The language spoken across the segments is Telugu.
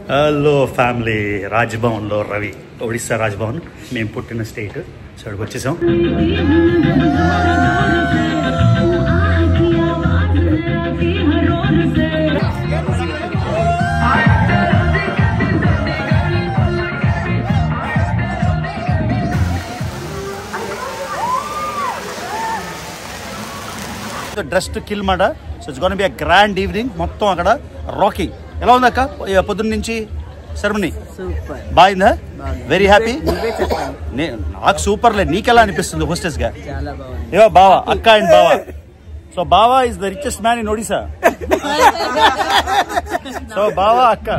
హలో ఫ్యామిలీ, రాజ్భవన్లో రవి, ఒడిస్సా రాజ్భవన్ మేము పుట్టిన స్టేట్. సో ఇక్కడికి వచ్చేసాం. డ్రెస్ టు కిల్ మాట. So it's gonna be a grand evening. మొత్తం అక్కడ రాకింగ్. ఎలా ఉంది అక్క పొద్దున్న నుంచి సెరమనీ? బాగుందా? Very happy. నాకు సూపర్ లేదు, నీకెలా అనిపిస్తుంది హోస్టెస్ గా? ఏవో బావా, అక్క అండ్ బావా. సో బావా is the richest man in Odisha. So బావా, అక్క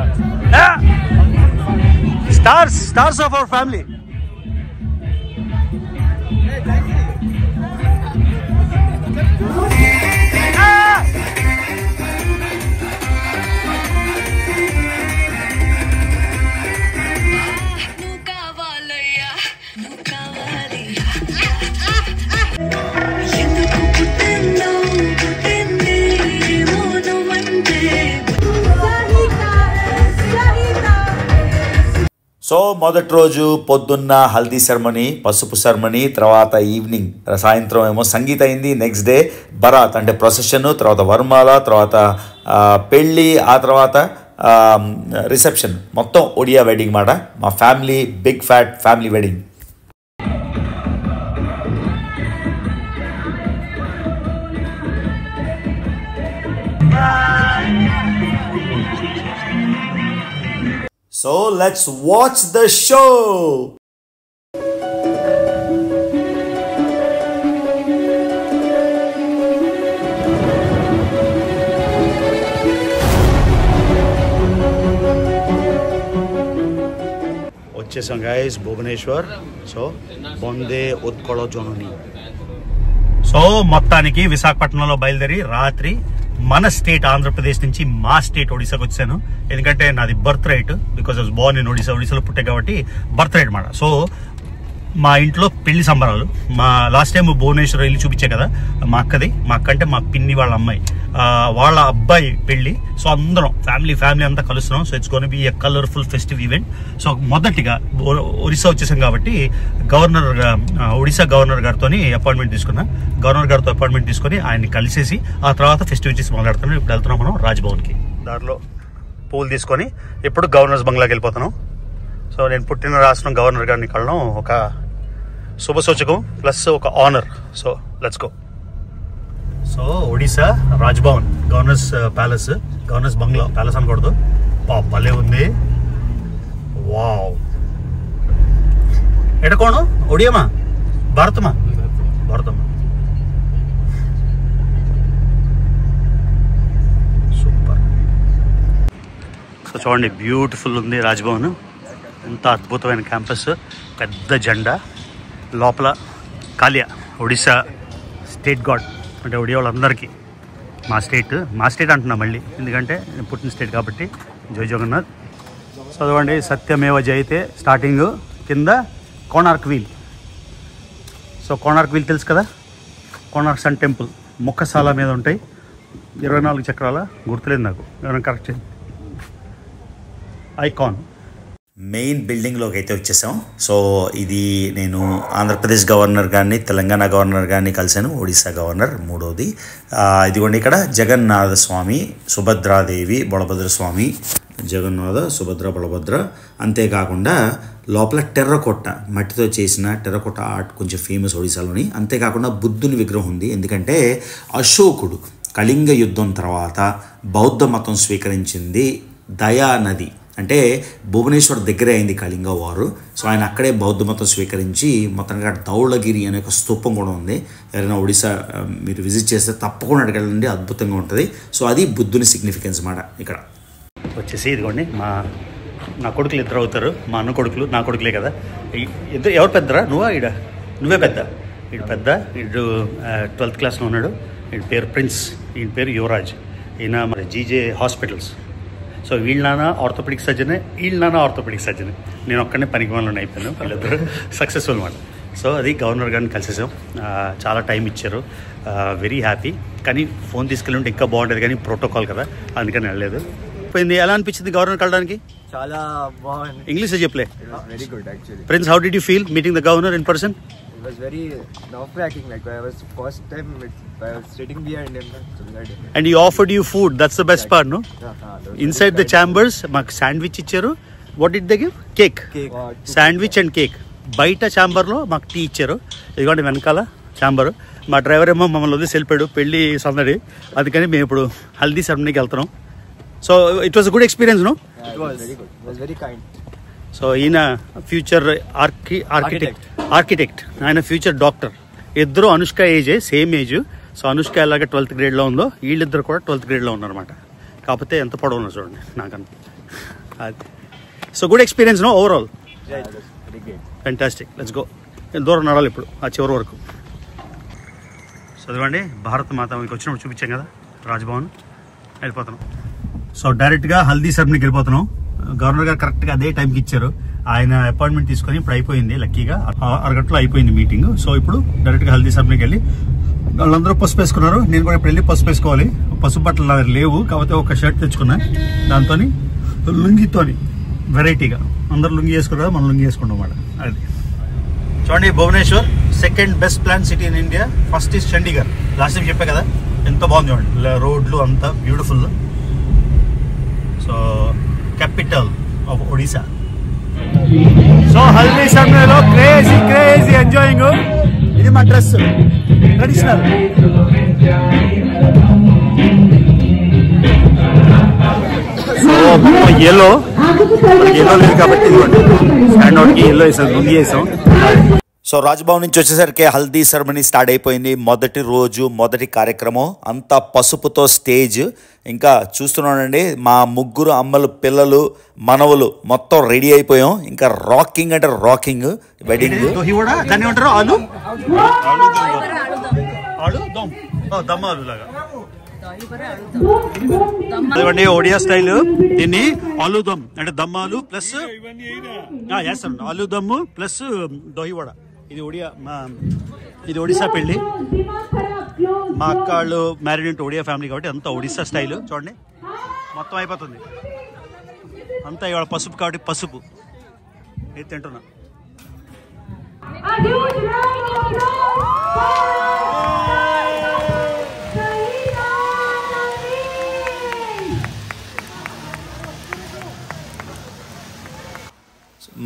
stars of our family. So మొదటి రోజు పొద్దున్న హల్దీ సెరమనీ, పసుపు సెరమనీ, తర్వాత ఈవినింగ్ సాయంత్రం ఏమో సంగీత అయింది. నెక్స్ట్ డే బరాత్ అంటే ప్రొసెషన్, తర్వాత వరమాల, తర్వాత పెళ్ళి, ఆ తర్వాత రిసెప్షన్. మొత్తం ఒడియా వెడ్డింగ్ మాట. మా family big fat family wedding. So let's watch the show. వచ్చేసాం guys Bhubaneswar. So Bande Utkala Janani. So మొత్తానికి విశాఖపట్నంలో బయలుదేరి రాత్రి మన స్టేట్ ఆంధ్రప్రదేశ్ నుంచి మా స్టేట్ ఒడిశాకి వచ్చాను. ఎందుకంటే నాది birth right, because I was Born in Odisha. ఒడిశాలో పుట్టే కాబట్టి బర్త్ రైట్ మాట. సో మా ఇంట్లో పెళ్లి సంబరాలు. మా లాస్ట్ టైం భువనేశ్వర్ వెళ్ళి చూపించే కదా, మా అక్కది. మా అక్క అంటే మా పిన్ని వాళ్ళ అమ్మాయి, వాళ్ళ అబ్బాయి పెళ్లి. సో అందరం ఫ్యామిలీ అంతా కలుస్తున్నాం. So it's gonna be a colourful festive event. So మొదటిగా ఒడిశా వచ్చేసాం కాబట్టి ఒడిశా గవర్నర్ గారితో అపాయింట్మెంట్ తీసుకున్నా. గవర్నర్ గారితో అపాయింట్మెంట్ తీసుకుని ఆయన్ని కలిసేసి ఆ తర్వాత ఫెస్టివిటీస్ మొదలెడుతున్నాం. ఇప్పుడు వెళ్తున్నాం మనం రాజ్భవన్కి. దారిలో పూలు తీసుకొని ఇప్పుడు గవర్నర్స్ బంగ్లాకి వెళ్ళిపోతున్నాం. సో నేను పుట్టిన రాష్ట్రం గవర్నర్ గారిని కలడం ఒక శుభసూచకం ప్లస్ ఒక honour. So let's go. So Odisha Raj Bhavan, governor's palace, governor's bungalow. Palace అనకూడదు, భలే ఉంది. వావ్. ఎడకోణం ఒడియమా భారతమా? భారతమా. సూపర్. సో చూడండి, బ్యూటిఫుల్ ఉంది రాజ్భవన్. ఎంత అద్భుతమైన క్యాంపస్, పెద్ద జెండా, లోపల కాలియా, ఒడిశా స్టేట్ గాడ్. అంటే ఒడియా వాళ్ళందరికీ మా స్టేట్ అంటున్నా మళ్ళీ, ఎందుకంటే పుట్టిన స్టేట్ కాబట్టి. జై జగన్నాథ్. చదవండి, సత్యమేవ జయతే. స్టార్టింగ్ కింద Konark wheel. So Konark wheel తెలుసు కదా, కోణార్క్ సన్ టెంపుల్. ముఖశాల మీద ఉంటాయి 24 చక్రాల, గుర్తులేదు నాకు, ఏమైనా కరెక్ట్. ఐకాన్. మెయిన్ బిల్డింగ్లోకి అయితే వచ్చేసాం. సో ఇది నేను ఆంధ్రప్రదేశ్ గవర్నర్ గారిని, తెలంగాణ గవర్నర్ గారిని కలిశాను. ఒడిశా గవర్నర్ మూడోది. ఇదిగోండి ఇక్కడ జగన్నాథ స్వామి, సుభద్రాదేవి, బలభద్ర స్వామి. జగన్నాథ, సుభద్ర, బలభద్ర. అంతేకాకుండా లోపల టెర్రకోట, మట్టితో చేసిన టెర్రకోట ఆర్ట్ కొంచెం ఫేమస్ ఒడిశాలోని. అంతేకాకుండా బుద్ధుని విగ్రహం ఉంది. ఎందుకంటే అశోకుడు కళింగ యుద్ధం తర్వాత బౌద్ధ మతం స్వీకరించింది దయా నది. అంటే భువనేశ్వర్ దగ్గరే అయింది కళింగ వారు. సో ఆయన అక్కడే బౌద్ధ మతం స్వీకరించి మొత్తంగా ధౌళగిరి అనే ఒక స్తూపం కూడా ఉంది. ఎవరైనా ఒడిశా మీరు విజిట్ చేస్తే తప్పకుండా అడగండి, అద్భుతంగా ఉంటుంది. సో అది బుద్ధుని సిగ్నిఫికెన్స్ మాట. ఇక్కడ వచ్చేసి ఇదిగోండి నా కొడుకులు ఇద్దరు అవుతారు. మా అన్న కొడుకులు నా కొడుకులే కదా. ఇద్దరు ఎవరు పెద్దరా? నువ్వే పెద్ద. వీడు పెద్ద, వీడు 12th క్లాస్లో ఉన్నాడు. వీడి పేరు ప్రిన్స్, ఈయన పేరు యువరాజ్. ఈయన మరి జీజే హాస్పిటల్స్. సో వీళ్ళ నాన్న ఆర్థోపెడిక్ సర్జనే, వీళ్ళ నాన్న ఆర్థోపెడిక్ సర్జనే. నేను ఒక్కనే పనికి వాళ్ళని అయిపోయాను. వీళ్ళిద్దరు సక్సెస్ఫుల్ మాట. సో అది గవర్నర్ గారిని కలిసేసాం. చాలా టైం ఇచ్చారు, వెరీ హ్యాపీ. కానీ ఫోన్ తీసుకెళ్ళి ఉంటే ఇంకా బాగుంటుంది, కానీ ప్రోటోకాల్ కదా, అందుకని వెళ్ళలేదు. అయిపోయింది. ఎలా అనిపించింది గవర్నర్ కలడానికి? చాలా బాగుంది. ఇంగ్లీష్ చెప్పలే. Very good actually. Friends, how did you feel meeting the governor in person? It was very nerve-wracking. Like I was first time I was sitting behind him. And he offered you food. That's the best part, no? Inside the chambers, మాకు శాండ్విచ్ ఇచ్చారు. What did they give? Cake. Sandwich and cake. బయట ఛాంబర్లో మాకు టీ ఇచ్చారు. ఇదిగోండి వెనకాల ఛాంబర్. మా డ్రైవర్ ఏమో మమ్మల్ని వదిలేసి వెళ్ళిపోయాడు, పెళ్లి సందడి. అందుకని మేము ఇప్పుడు హల్దీ సెరమనీకి వెళ్తున్నాం. So it was a good experience, no? It was very good. It was very kind. So ఈయన ఫ్యూచర్ ఆర్కిటెక్ట్, ఆయన ఫ్యూచర్ డాక్టర్. ఇద్దరు అనుష్క ఏజే, సేమ్ ఏజ్. సో అనుష్క ఎలాగ 12th grade లో ఉందో, వీళ్ళిద్దరు కూడా 12th grade లో ఉన్నారన్నమాట. కాకపోతే ఎంత పొడవు ఉన్నారు చూడండి నాకన్నా. అది so good experience, no? Overall fantastic. Let's go. దూరం నడాలి ఇప్పుడు ఆ చివరి వరకు. చదవండి, భారత మాత మీకు వచ్చినప్పుడు చూపించాం కదా రాజ్భవన్. వెళ్ళిపోతున్నాం. సో డైరెక్ట్గా హల్దీ సెరమనీకి వెళ్ళిపోతున్నాం. గవర్నర్ గారు కరెక్ట్గా అదే టైంకి ఇచ్చారు. ఆయన అపాయింట్మెంట్ తీసుకొని ఇప్పుడు అయిపోయింది, లక్కీగా 6 గంటలో అయిపోయింది మీటింగ్. సో ఇప్పుడు డైరెక్ట్గా హల్దీ సెరమనీకి వెళ్ళి వాళ్ళందరూ పసుపు వేసుకున్నారు. నేను కూడా ఇప్పుడు వెళ్ళి పసుపు వేసుకోవాలి. పసుపు బట్టలు నా లేవు, కాకపోతే ఒక షర్ట్ తెచ్చుకున్నా. దాంతో లుంగితోని వెరైటీగా అందరు లుంగి వేసుకున్నారు, మనం లుంగి వేసుకున్నాం అన్నమాట. అది చూడండి, Bhubaneswar second best plan city in India. First is Chandigarh. Last time చెప్పా కదా, ఎంత బాగుంది చూడండి, రోడ్లు అంతా beautiful. So capital of Odisha. So haldi సెరమనీలో క్రేజీ ఎంజాయింగ్. ఇది మా డ్రెస్, ట్రెడిషనల్. ఎల్లో లేదు కాబట్టి స్టాండ్ అవుట్కి ఎల్లో వేసాం, లుంగి వేసాం. సో రాజ్భవన్ నుంచి వచ్చేసరికి హల్దీ సెరమనీ స్టార్ట్ అయిపోయింది. మొదటి రోజు మొదటి కార్యక్రమం అంతా పసుపుతో స్టేజ్. ఇంకా చూస్తున్నానండి, మా ముగ్గురు అమ్మలు, పిల్లలు, మనవలు మొత్తం రెడీ అయిపోయాం. ఇంకా రాకింగ్ అంటే రాకింగ్. Wedding Odia style. దీన్ని ఆలూదమ్ అంటే దమ్మాలు ప్లస్ ఆలూదమ్ము ప్లస్ దోహివడ. ఇది ఒడిశా పెళ్లి. మా అక్క వాళ్ళు మ్యారీడ్ ఇంటూ ఒడియా ఫ్యామిలీ కాబట్టి అంతా ఒడిశా స్టైల్. చూడండి మొత్తం అయిపోతుంది అంతా. ఇవాళ పసుపు కాబట్టి పసుపు ఇది తింటున్నా.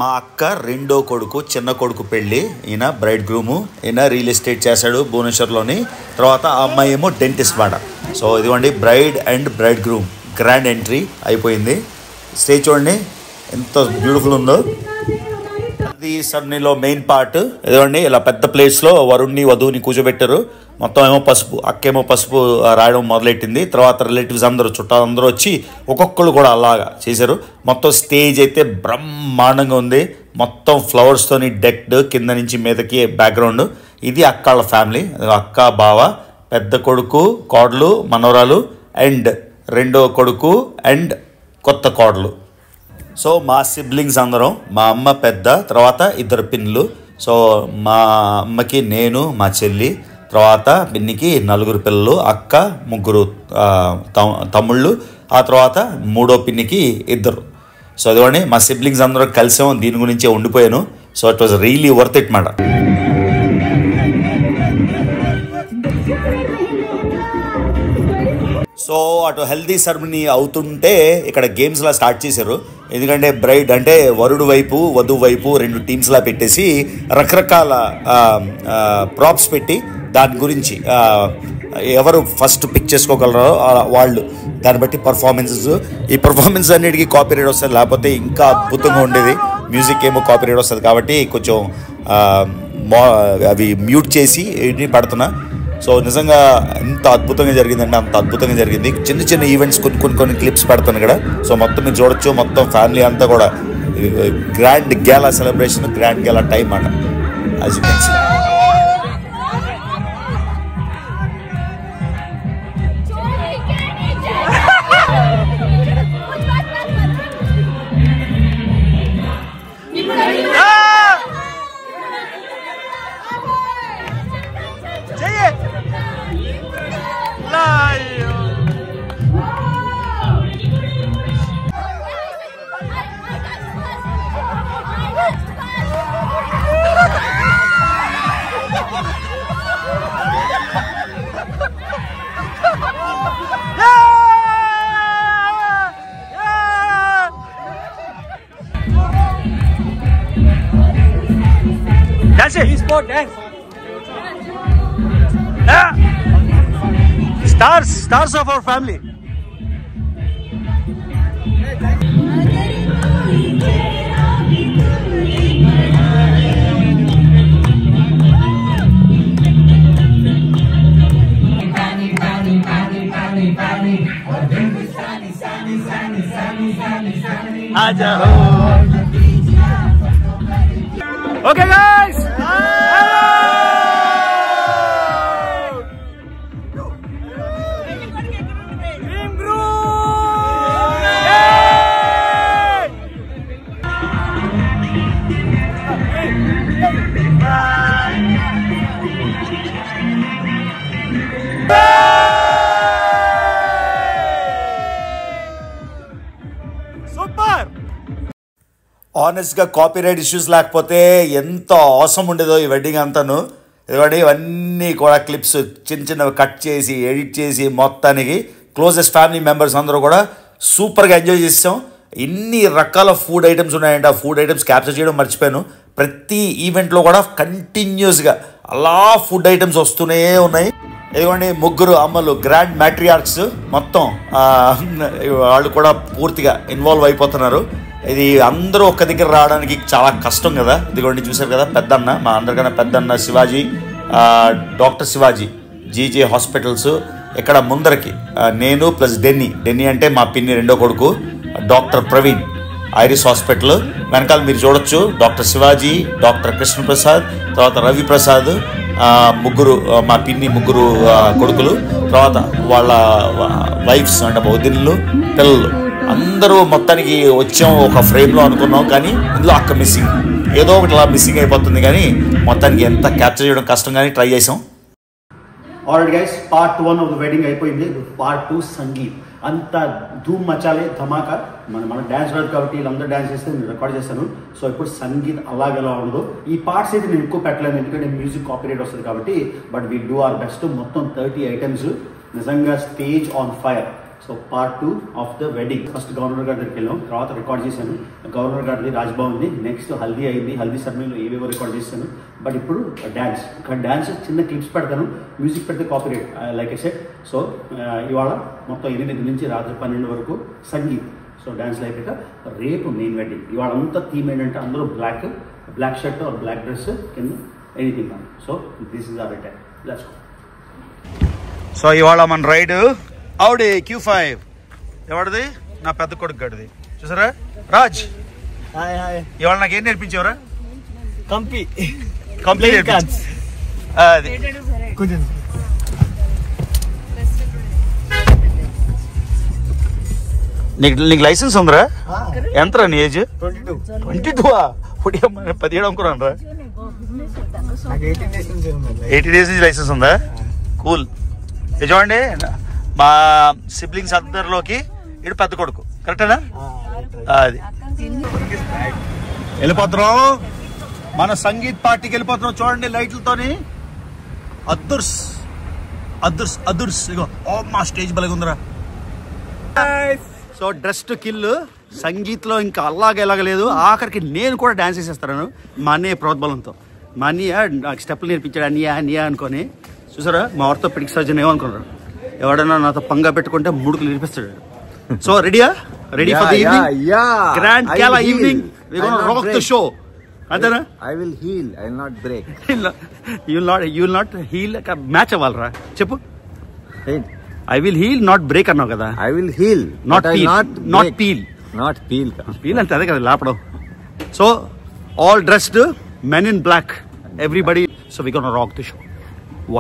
మా అక్క రెండో కొడుకు, చిన్న కొడుకు పెళ్ళి. ఈయన బ్రైడ్ గ్రూము. ఈయన రియల్ ఎస్టేట్ చేశాడు భువనేశ్వర్లోని. తర్వాత ఆ అమ్మాయి ఏమో డెంటిస్ట్ మాట. సో ఇదిగోండి bride and braid groom grand entry అయిపోయింది. స్టేజ్ చూడండి ఎంత బ్యూటిఫుల్ ఉందో. అది సెరమనీలో మెయిన్ పార్ట్. ఇదిగోండి ఇలా పెద్ద ప్లేస్లో వరుణ్ణి వధువుని కూర్చోబెట్టారు. మొత్తం ఏమో పసుపు, అక్కేమో పసుపు రాయడం మొదలెట్టింది. తర్వాత రిలేటివ్స్ అందరూ, చుట్టాలు అందరూ వచ్చి ఒక్కొక్కరు కూడా అలాగా చేశారు. మొత్తం స్టేజ్ అయితే బ్రహ్మాండంగా ఉంది. మొత్తం ఫ్లవర్స్తోని డెక్డ్, కింద నుంచి మీదకి బ్యాక్గ్రౌండ్. ఇది అక్కళ్ళ ఫ్యామిలీ, అక్క, బావ, పెద్ద కొడుకు, కోడలు, మనవరాలు అండ్ రెండో కొడుకు అండ్ కొత్త కోడలు. సో మా సిబ్లింగ్స్ అందరం, మా అమ్మ పెద్ద, తర్వాత 2 పిన్నులు. సో మా అమ్మకి నేను, మా చెల్లి, తర్వాత పిన్నికి 4 పిల్లలు, అక్క 3 తమ్ముళ్ళు, ఆ తర్వాత 3వ పిన్నికి 2. సో అదిగోండి మా సిబ్లింగ్స్ అందరూ కలిసాం. దీని గురించే ఉండిపోయాను. So it was really worth it మాట. సో అటు హెల్దీ సెరమనీ అవుతుంటే ఇక్కడ గేమ్స్లా స్టార్ట్ చేశారు. ఎందుకంటే బ్రైడ్ అంటే వరుడు వైపు, వధువు వైపు 2 టీమ్స్లా పెట్టేసి రకరకాల ప్రాప్స్ పెట్టి దాని గురించి ఎవరు ఫస్ట్ పిక్ చేసుకోగలరో వాళ్ళు, దాన్ని బట్టి పర్ఫార్మెన్సెస్. ఈ పర్ఫార్మెన్స్ అన్నిటికీ కాపీరైట్ వస్తుంది, లేకపోతే ఇంకా అద్భుతంగా ఉండేది. మ్యూజిక్ ఏమో కాపీరైట్ వస్తుంది కాబట్టి కొంచెం అవి మ్యూట్ చేసి ఇవి పెడుతున్నా. సో నిజంగా ఎంత అద్భుతంగా జరిగిందంటే అంత అద్భుతంగా జరిగింది. చిన్న చిన్న ఈవెంట్స్ కొన్ని క్లిప్స్ పెడతాను ఇక్కడ. సో మొత్తం మీరు చూడొచ్చు, మొత్తం ఫ్యామిలీ అంతా కూడా grand gala celebration, grand gala time అన్నమాట. As you can see. Dance it. Sport dance. Stars of our family. Okay guys. Super. ఆనెస్ట్గా కాపీరైట్ ఇష్యూస్ లేకపోతే ఎంత అవసరం ఉండేదో ఈ వెడ్డింగ్ అంతాను. ఇదిగోండి ఇవన్నీ కూడా క్లిప్స్ చిన్న చిన్నవి కట్ చేసి ఎడిట్ చేసి మొత్తానికి క్లోజెస్ట్ ఫ్యామిలీ మెంబర్స్ అందరూ కూడా సూపర్గా ఎంజాయ్ చేసాం. ఇన్ని రకాల ఫుడ్ ఐటమ్స్ ఉన్నాయంటే ఆ ఫుడ్ ఐటమ్స్ క్యాప్చర్ చేయడం మర్చిపోయాను. ప్రతి ఈవెంట్లో కూడా కంటిన్యూస్గా అలా ఫుడ్ ఐటమ్స్ వస్తూనే ఉన్నాయి. ఇదిగోండి ముగ్గురు అమ్మలు గ్రాండ్ మ్యాట్రియార్క్స్ మొత్తం వాళ్ళు కూడా పూర్తిగా ఇన్వాల్వ్ అయిపోతున్నారు. ఇది అందరూ ఒక్క దగ్గర రావడానికి చాలా కష్టం కదా. ఇదిగోండి చూసారు కదా పెద్దన్న, మా అందరికన్నా పెద్దన్న Shivaji, doctor Shivaji, GJ hospitals. ఇక్కడ ముందరకి నేను ప్లస్ డెన్నీ అంటే మా పిన్ని రెండో కొడుకు, డాక్టర్ ప్రవీణ్ ఐరిస్ హాస్పిటల్. వెనకాల మీరు చూడొచ్చు డాక్టర్ శివాజీ, డాక్టర్ కృష్ణప్రసాద్, తర్వాత రవి ప్రసాద్, ముగ్గురు మా పిన్ని ముగ్గురు కొడుకులు, తర్వాత వాళ్ళ వైఫ్స్ అంటే వదినలు, పిల్లలు అందరూ మొత్తానికి వచ్చాం. ఒక ఫ్రేమ్లో అనుకున్నాం కానీ ఇందులో అక్క మిస్సింగ్, ఏదో ఒకటి అలా మిస్సింగ్ అయిపోతుంది. కానీ మొత్తానికి ఎంత క్యాప్చర్ చేయడం కష్టం కానీ ట్రై చేసాం. Already guys part 1 of the wedding అయిపోయింది. పార్ట్ 2 సంగీత్ అంత ధూమ్ మచాలే ధమాకా. మన డ్యాన్స్ రాదు కాబట్టి వీళ్ళందరూ డ్యాన్స్ చేస్తే నేను రికార్డ్ చేస్తాను. సో ఇప్పుడు సంగీత్ అలాగెలా ఉండదు. ఈ పార్ట్స్ అయితే నేను ఎక్కువ పెట్టలేను ఎందుకంటే మ్యూజిక్ కాపీరైట్ వస్తుంది కాబట్టి. But we do our best. మొత్తం 30 ఐటమ్స్ నిజంగా stage on fire. So part 2 of the wedding. First governor గారి దగ్గరికి వెళ్ళాం, తర్వాత రికార్డ్ చేశాను. గవర్నర్ గారిది రాజ్భవన్ది, నెక్స్ట్ హల్దీ అయింది. హల్దీ సెరమనీలో ఏవేవో రికార్డ్ చేశాను. బట్ ఇప్పుడు డ్యాన్స్, ఇక్కడ డ్యాన్స్ చిన్న క్లిప్స్ పెడతాను. మ్యూజిక్ పెడితే copyright like I said. So ఇవాళ మొత్తం 8 నుంచి రాత్రి 12 వరకు సంగీత్. సో డ్యాన్స్ అయిపోయాక రేపు మెయిన్ వెడ్డింగ్. ఇవాళ అంతా థీమ్ ఏంటంటే అందరూ black shirt or black dress కింద anything. So this is our time. Let's go. So ఇవాళ మన రైడ్ అవుడి Q5 ఎవరిది? నా పెద్ద కొడుకు గడిది. చూసారా రాజ్, ఇవాళ నాకు ఏం నేర్పించేవరా? కంపి అది నీకు లైసెన్స్ ఉందిరా? ఎంతరా నీ ఏజ్? 22. 17 అనుకున్నాను రా. 80 days నుంచి లైసెన్స్ ఉందా? కూల్. ఇది చూడండి మా సిబ్లింగ్స్ అందరిలోకి ఇటు పెద్ద కొడుకు, కరెక్టేనా? అది వెళ్ళిపోతున్నాం, మన సంగీత్ పార్టీకి వెళ్ళిపోతున్నాం. చూడండి లైట్లతోని అదుర్స్ అదుర్స్ అదుర్స్. ఇగో మా స్టేజ్ బలగా ఉందిరా. సో డ్రెస్ టు కిల్ సంగీత్లో ఇంకా ఎలాగలేదు. ఆఖరికి నేను కూడా డ్యాన్స్ చేసేస్తాను మా అన్నయ్య ప్రోద్బలంతో. మా అన్నయ్య నాకు స్టెప్పులు నేర్పించాడు. అన్నయ్య అనుకొని చూసారా, మా ఆర్థోపెడిక్ సర్జన్ ఏమనుకున్నారు, ఎవడన్నా నాతో పంగా పెట్టుకుంటే ముడుకులు నేర్పిస్తాడు. So ready for the evening, grand Kerala evening. We gonna rock the show. అంతేనా? I will heal, I will not break. You will not heal. Match అవ్వాలరా చెప్పు. Hey. I will heal, not break అన్నావు కదా. I will heal, not peel. Not peel. Not peel. Peel అంటే అదే కదా లేపడం. So all dressed, men in black, everybody. So we gonna rock the show.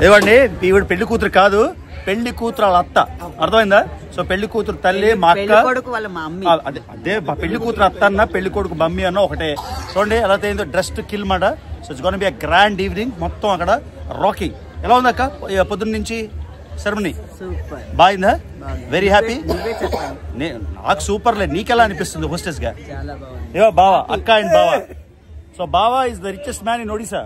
ఏవండి, ఈవిడ పెళ్లి కూతురు కాదు, పెళ్లి కూతురు వాళ్ళ అత్త. అర్థమైందా? సో పెళ్లి కూతురు తల్లి మా అక్క, అదే పెళ్లి కూతురు అత్త అన్న పెళ్లి కొడుకు మమ్మీ అన్న ఒకటే. చూడండి ఎలా అయిందో డ్రెస్ టు కిల్ మాట. So it's gonna be a grand evening. మొత్తం అక్కడ రాకింగ్. ఎలా ఉంది అక్క పొద్దున్న నుంచి సెరమనీ? బాగుందా? Very happy. నాకు సూపర్ లేదు, నీకెలా అనిపిస్తుంది హోస్టెస్ గా? ఏవో బావా, అక్క అండ్ బావా. సో బావా is the richest man in Odisha.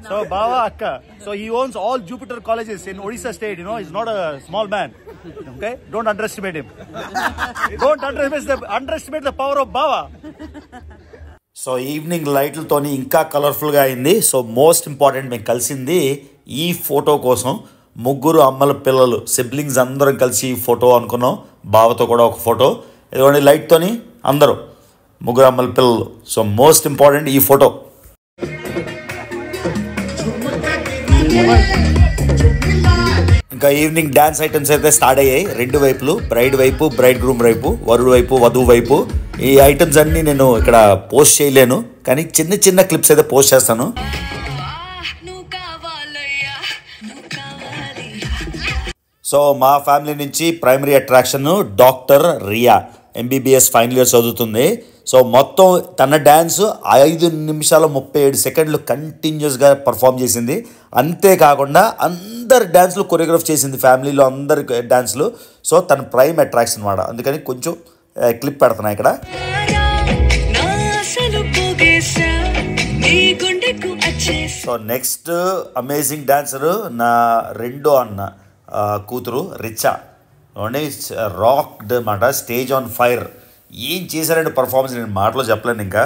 So Bava Akka. So he owns all Jupiter colleges in Odisha state. You know, he's not a small man. Okay, don't underestimate him. Don't underestimate the power of Bava. So evening లైట్లతోని ఇంకా కలర్ఫుల్గా అయింది. సో మోస్ట్ ఇంపార్టెంట్, మేము కలిసింది ఈ ఫోటో కోసం. ముగ్గురు అమ్మల పిల్లలు, సిబ్లింగ్స్ అందరం కలిసి ఈ ఫోటో అనుకున్నాం. బావతో కూడా ఒక ఫోటో, ఇదిగోండి లైట్తోని అందరూ ముగ్గురు అమ్మల పిల్లలు. సో మోస్ట్ ఇంపార్టెంట్ ఈ ఫోటో. ఇంకా ఈవినింగ్ డ్యాన్స్ ఐటమ్స్ అయితే స్టార్ట్ అయ్యాయి. రెండు వైపులు, బ్రైడ్ వైపు, బ్రైడ్ గ్రూమ్ వైపు, వరుడు వైపు, వధువు వైపు. ఈ ఐటమ్స్ అన్నీ నేను ఇక్కడ పోస్ట్ చేయలేను, కానీ చిన్న చిన్న క్లిప్స్ అయితే పోస్ట్ చేస్తాను. సో మా ఫ్యామిలీ నుంచి primary attraction doctor Riya, MBBS final year చదువుతుంది. సో మొత్తం తన డ్యాన్స్ 5 నిమిషాల 37 సెకండ్లు కంటిన్యూస్గా పర్ఫామ్ చేసింది. అంతేకాకుండా అందరు డ్యాన్స్లు కొరియోగ్రాఫ్ చేసింది, ఫ్యామిలీలో అందరి డ్యాన్స్లు. సో తన ప్రైమ్ అట్రాక్షన్ అన్నమాట. అందుకని కొంచెం క్లిప్ పెడుతున్నా ఇక్కడ. సో నెక్స్ట్ అమేజింగ్ డాన్సరు నా రెండో అన్న కూతురు రిచా. రాక్డ్ అన్నమాట, స్టేజ్ ఆన్ ఫైర్. ఏం చేశారంటే పర్ఫార్మెన్స్ నేను మాటలో చెప్పలేను ఇంకా.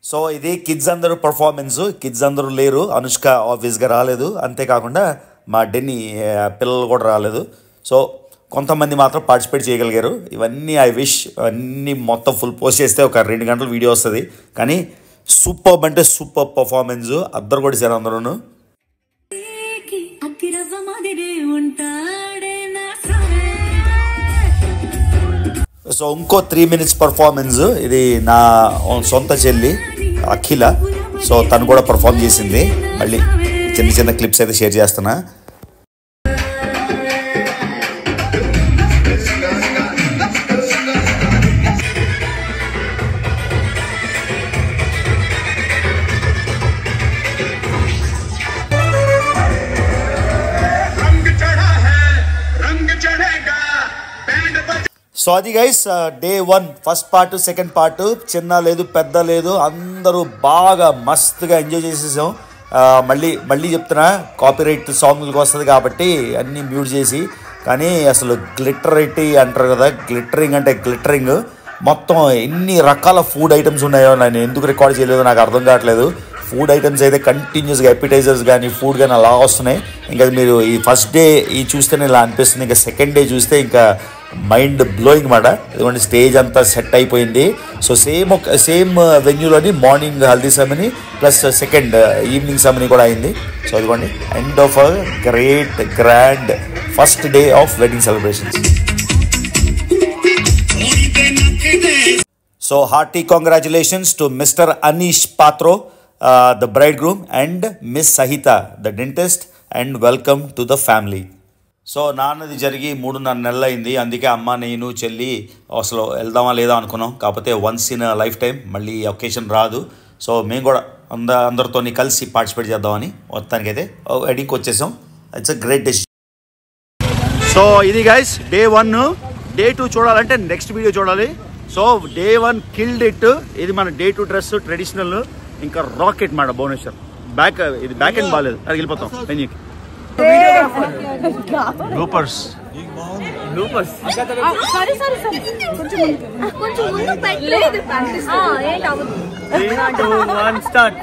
సో ఇది కిడ్స్ అందరూ పర్ఫార్మెన్స్. కిడ్స్ అందరూ లేరు, అనుష్క ఆఫీస్గా రాలేదు, అంతేకాకుండా మా డెన్నీ పిల్లలు కూడా రాలేదు. సో కొంతమంది మాత్రం పార్టిసిపేట్ చేయగలిగారు. ఇవన్నీ ఐ విష్ అన్నీ మొత్తం ఫుల్ పోస్ట్ చేస్తే ఒక 2 గంటల వీడియో వస్తుంది. కానీ సూపర్ అంటే సూపర్ పర్ఫార్మెన్స్, అద్దరు కొట్టేశారు అందరూ. సో ఇంకో 3 minutes పర్ఫార్మెన్స్. ఇది నా సొంత చెల్లి అఖిల. సో తను కూడా పర్ఫామ్ చేసింది. మళ్ళీ చిన్న చిన్న క్లిప్స్ అయితే షేర్ చేస్తున్నా. సో అది guys day 1 first part, second part. చిన్న లేదు పెద్ద లేదు, అందరూ బాగా మస్తుగా ఎంజాయ్ చేసేసాం. మళ్ళీ చెప్తున్నా, కాపీరైట్ సాంగ్లకు వస్తుంది కాబట్టి అన్నీ మ్యూట్ చేసి. కానీ అసలు గ్లిటరైటీ అంటారు కదా, గ్లిటరింగ్ అంటే గ్లిటరింగ్. మొత్తం ఎన్ని రకాల ఫుడ్ ఐటమ్స్ ఉన్నాయో నేను ఎందుకు రికార్డ్ చేయలేదో నాకు అర్థం కావట్లేదు. ఫుడ్ ఐటమ్స్ అయితే కంటిన్యూస్గా ఎపిటైజర్స్ కానీ ఫుడ్ కానీ అలా వస్తున్నాయి. ఇంకా మీరు ఈ ఫస్ట్ డే ఈ చూస్తేనే ఇలా అనిపిస్తుంది. ఇంకా సెకండ్ డే చూస్తే ఇంకా మైండ్ బ్లోయింగ్ అన్నమాట. ఎందుకంటే స్టేజ్ అంతా సెట్ అయిపోయింది. సో సేమ్ వెన్యూలోని morning haldi ceremony plus second evening ceremony కూడా అయింది. సో అదిగోండి end of a great grand first day of wedding celebrations. So hearty congratulations to mister Anish Patro, the bridegroom, and Miss Sahita, the dentist, and welcome to the family. So నాన్నది జరిగి 3.5 నెలలు అయింది. అందుకే అమ్మ, నేను, చెల్లి అసలు వెళ్దామా లేదా అనుకున్నాం. కాకపోతే వన్స్ ఇన్ లైఫ్ టైం, మళ్ళీ ఒకేషన్ రాదు. సో మేము కూడా అందరితో కలిసి పార్టిసిపేట్ చేద్దామని మొత్తానికైతే వెడ్డింగ్కి వచ్చేసాం. It's a great decision. So ఇది గైస్ డే 1. డే 2 చూడాలంటే నెక్స్ట్ వీడియో చూడాలి. So day 1 killed it. ఇది మన డే 2 డ్రెస్ ట్రెడిషనల్. ఇంకా రాకెట్ మాట భువనేశ్వర్. ఇది బ్యాక్ ఎండ్ బాగాలేదు, అది వెళ్ళిపోతాం వెన్యూకి. బ్లూపర్స్. స్టార్ట్.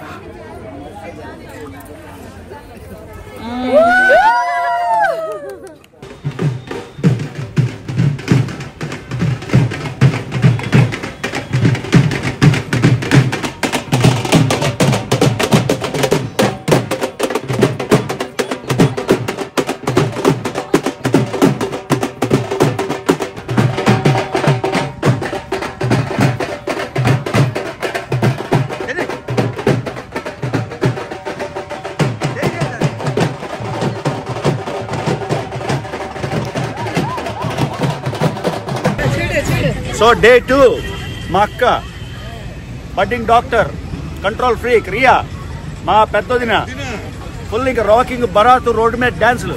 సో డే 2 మా అక్క budding doctor, control freak Riya, మా పెద్దదిన ఫుల్ ఇంకా రాకింగ్, బరాతు, రోడ్డు మీద డ్యాన్సులు.